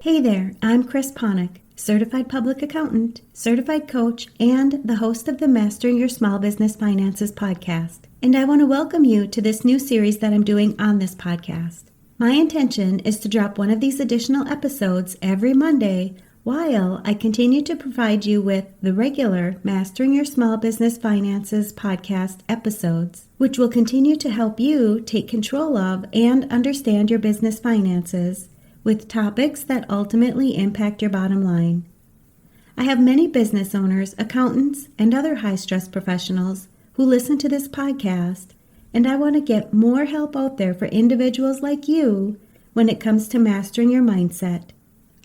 Hey there, I'm Chris Ponick, Certified Public Accountant, Certified Coach, and the host of the Mastering Your Small Business Finances podcast. And I want to welcome you to this new series that I'm doing on this podcast. My intention is to drop one of these additional episodes every Monday while I continue to provide you with the regular Mastering Your Small Business Finances podcast episodes, which will continue to help you take control of and understand your business finances with topics that ultimately impact your bottom line. I have many business owners, accountants, and other high-stress professionals who listen to this podcast, and I want to get more help out there for individuals like you when it comes to mastering your mindset.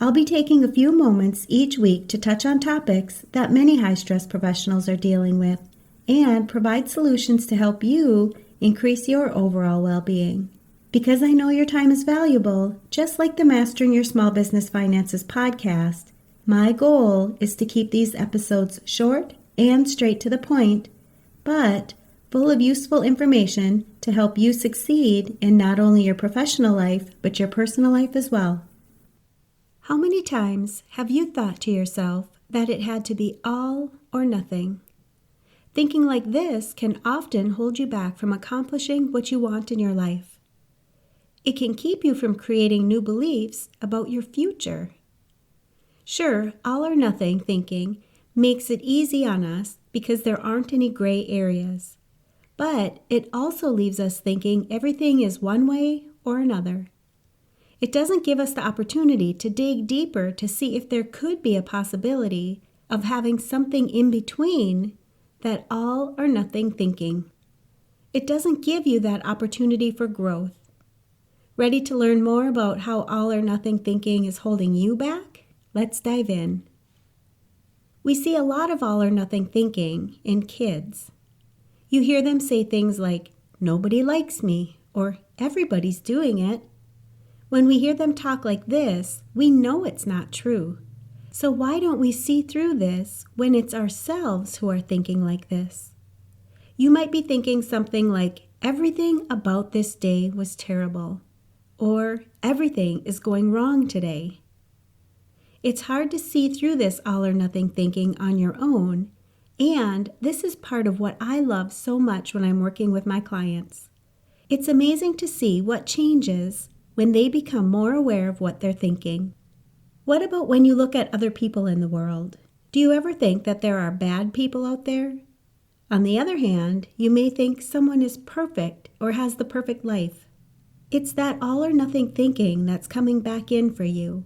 I'll be taking a few moments each week to touch on topics that many high-stress professionals are dealing with and provide solutions to help you increase your overall well-being. Because I know your time is valuable, just like the Mastering Your Small Business Finances podcast, my goal is to keep these episodes short and straight to the point, but full of useful information to help you succeed in not only your professional life, but your personal life as well. How many times have you thought to yourself that it had to be all or nothing? Thinking like this can often hold you back from accomplishing what you want in your life. It can keep you from creating new beliefs about your future. Sure, all or nothing thinking makes it easy on us because there aren't any gray areas. But it also leaves us thinking everything is one way or another. It doesn't give us the opportunity to dig deeper to see if there could be a possibility of having something in between that all or nothing thinking. It doesn't give you that opportunity for growth. Ready to learn more about how all or nothing thinking is holding you back? Let's dive in. We see a lot of all or nothing thinking in kids. You hear them say things like, "Nobody likes me," or "Everybody's doing it." When we hear them talk like this, we know it's not true. So why don't we see through this when it's ourselves who are thinking like this? You might be thinking something like, "Everything about this day was terrible," or "Everything is going wrong today." It's hard to see through this all or nothing thinking on your own, and this is part of what I love so much when I'm working with my clients. It's amazing to see what changes when they become more aware of what they're thinking. What about when you look at other people in the world? Do you ever think that there are bad people out there? On the other hand, you may think someone is perfect or has the perfect life. It's that all or nothing thinking that's coming back in for you.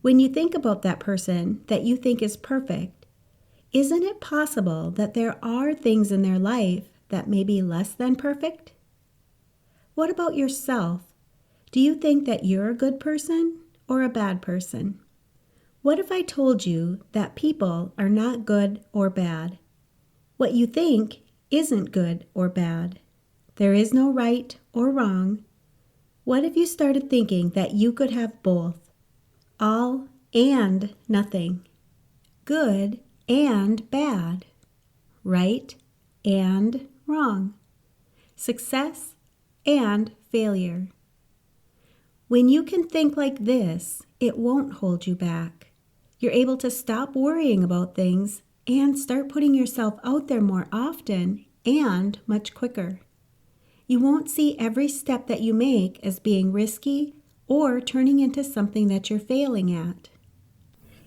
When you think about that person that you think is perfect, isn't it possible that there are things in their life that may be less than perfect? What about yourself? Do you think that you're a good person or a bad person? What if I told you that people are not good or bad? What you think isn't good or bad. There is no right or wrong. What if you started thinking that you could have both, all and nothing, good and bad, right and wrong, success and failure? When you can think like this, it won't hold you back. You're able to stop worrying about things and start putting yourself out there more often and much quicker. You won't see every step that you make as being risky or turning into something that you're failing at.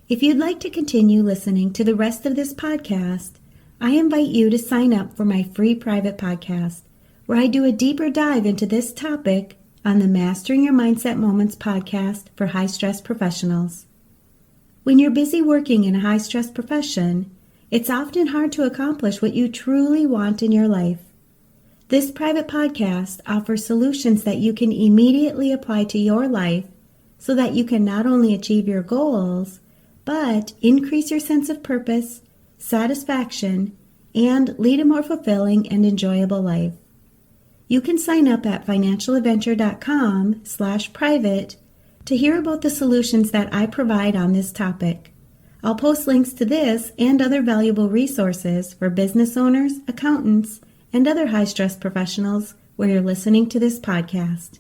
If you'd like to continue listening to the rest of this podcast, I invite you to sign up for my free private podcast, where I do a deeper dive into this topic on the Mastering Your Mindset Moments podcast for high-stress professionals. When you're busy working in a high-stress profession, it's often hard to accomplish what you truly want in your life. This private podcast offers solutions that you can immediately apply to your life so that you can not only achieve your goals, but increase your sense of purpose, satisfaction, and lead a more fulfilling and enjoyable life. You can sign up at financialadventure.com/private to hear about the solutions that I provide on this topic. I'll post links to this and other valuable resources for business owners, accountants, and other high-stress professionals where you're listening to this podcast.